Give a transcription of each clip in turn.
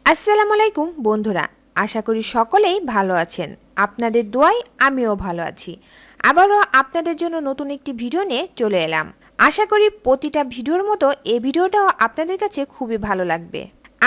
আসসালামু আলাইকুম বন্ধুরা, আশা করি সকলেই ভালো আছেন। আপনাদের দোয়ায় আমিও ভালো আছি। আবারও আপনাদের জন্য নতুন একটি ভিডিও নিয়ে চলে এলাম। আশা করি প্রতিটা ভিডিওর মতো এই ভিডিওটাও আপনাদের কাছে খুবই ভালো লাগবে।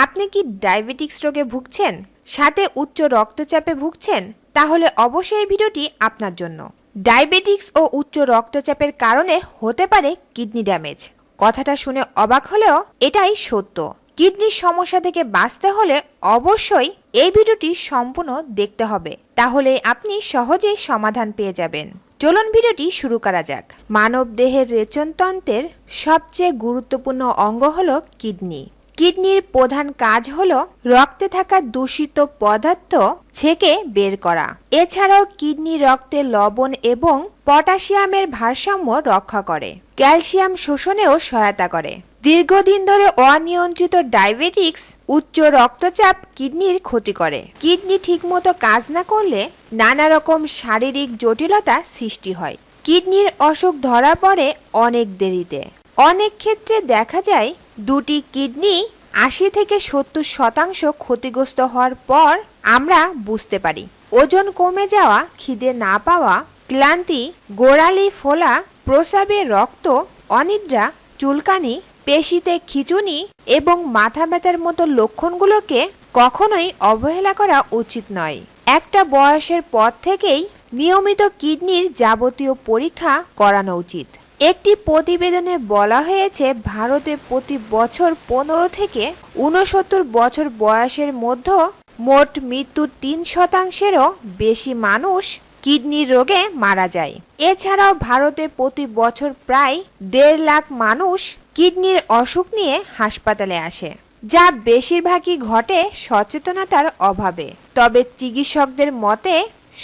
আপনি কি ডায়াবেটিক্স রোগে ভুগছেন, সাথে উচ্চ রক্তচাপে ভুগছেন? তাহলে অবশ্যই এই ভিডিওটি আপনার জন্য। ডায়াবেটিক্স ও উচ্চ রক্তচাপের কারণে হতে পারে কিডনি ড্যামেজ। কথাটা শুনে অবাক হলেও এটাই সত্য। কিডনির সমস্যা থেকে বাঁচতে হলে অবশ্যই এই ভিডিওটি সম্পূর্ণ দেখতে হবে, তাহলে আপনি সহজেই সমাধান পেয়ে যাবেন। চলুন ভিডিওটি শুরু করা যাক। মানব দেহের রেচনতন্ত্রের সবচেয়ে গুরুত্বপূর্ণ অঙ্গ হলো কিডনি। কিডনির প্রধান কাজ হলো রক্তে থাকা দূষিত পদার্থ ছেঁকে বের করা। এছাড়াও কিডনি রক্তে লবণ এবং পটাশিয়ামের ভারসাম্য রক্ষা করে, ক্যালসিয়াম শোষণেও সহায়তা করে। দীর্ঘদিন ধরে অনিয়ন্ত্রিত ডায়াবেটিক্স, উচ্চ রক্তচাপ কিডনির ক্ষতি করে। কিডনি ঠিকমতো কাজ না করলে নানা রকম শারীরিক জটিলতা সৃষ্টি হয়। কিডনির অসুখ ধরা পড়ে অনেক দেরিতে। অনেক ক্ষেত্রে দেখা যায় দুটি কিডনি ৮০ থেকে ৭০% ক্ষতিগ্রস্ত হওয়ার পর আমরা বুঝতে পারি। ওজন কমে যাওয়া, খিদে না পাওয়া, ক্লান্তি, গোড়ালি ফোলা, প্রস্রাবে রক্ত, অনিদ্রা, চুলকানি, পেশিতে খিঁচুনি এবং মাথা ব্যথার মতো লক্ষণগুলোকে কখনোই অবহেলা করা উচিত নয়। একটা বয়সের পর থেকেই নিয়মিত কিডনির যাবতীয় পরীক্ষা করানো উচিত। একটি প্রতিবেদনে বলা হয়েছে ভারতে প্রতি বছর ১৫ থেকে ৬৯ বছর বয়সের মধ্যে মোট মৃত্যুর ৩%-এরও বেশি মানুষ কিডনির রোগে মারা যায়। এছাড়াও ভারতে প্রতি বছর প্রায় ১.৫ লাখ মানুষ কিডনির অসুখ নিয়ে হাসপাতালে আসে, যা বেশিরভাগই ঘটে সচেতনতার অভাবে। তবে চিকিৎসকদের মতে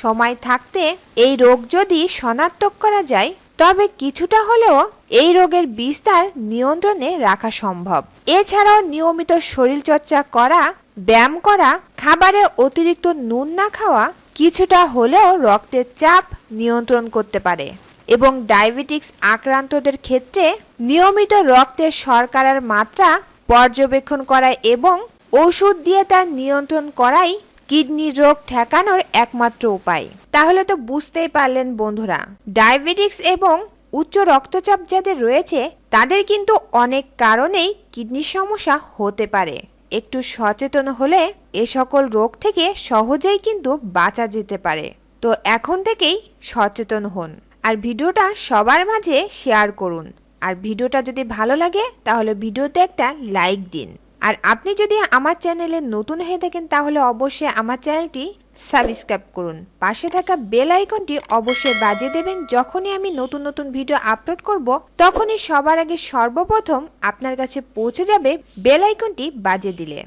সময় থাকতে এই রোগ যদি শনাক্ত করা যায় তবে কিছুটা হলেও এই রোগের বিস্তার নিয়ন্ত্রণে রাখা সম্ভব। এছাড়াও নিয়মিত শরীরচর্চা করা, ব্যায়াম করা, খাবারে অতিরিক্ত নুন না খাওয়া কিছুটা হলেও রক্তের চাপ নিয়ন্ত্রণ করতে পারে এবং ডায়াবেটিক্স আক্রান্তদের ক্ষেত্রে নিয়মিত রক্তের শর্করার মাত্রা পর্যবেক্ষণ করা এবং ওষুধ দিয়ে তা নিয়ন্ত্রণ করাই কিডনি রোগ ঠেকানোর একমাত্র উপায়। তাহলে তো বুঝতেই পারলেন বন্ধুরা, ডায়াবেটিক্স এবং উচ্চ রক্তচাপ যাদের রয়েছে তাদের কিন্তু অনেক কারণেই কিডনির সমস্যা হতে পারে। একটু সচেতন হলে এ সকল রোগ থেকে সহজেই কিন্তু বাঁচা যেতে পারে। তো এখন থেকেই সচেতন হন আর ভিডিওটা সবার মাঝে শেয়ার করুন। আর ভিডিওটা যদি ভালো লাগে তাহলে ভিডিওতে একটা লাইক দিন। আর আপনি যদি আমার চ্যানেলে নতুন হয়ে থাকেন তাহলে অবশ্যই আমার চ্যানেলটি সাবস্ক্রাইব করুন। পাশে থাকা বেল আইকনটি অবশ্যই বাজিয়ে দেবেন। যখনই আমি নতুন নতুন ভিডিও আপলোড করব তখনই সবার আগে সর্বপ্রথম আপনার কাছে পৌঁছে যাবে বেল আইকনটি বাজিয়ে দিলে।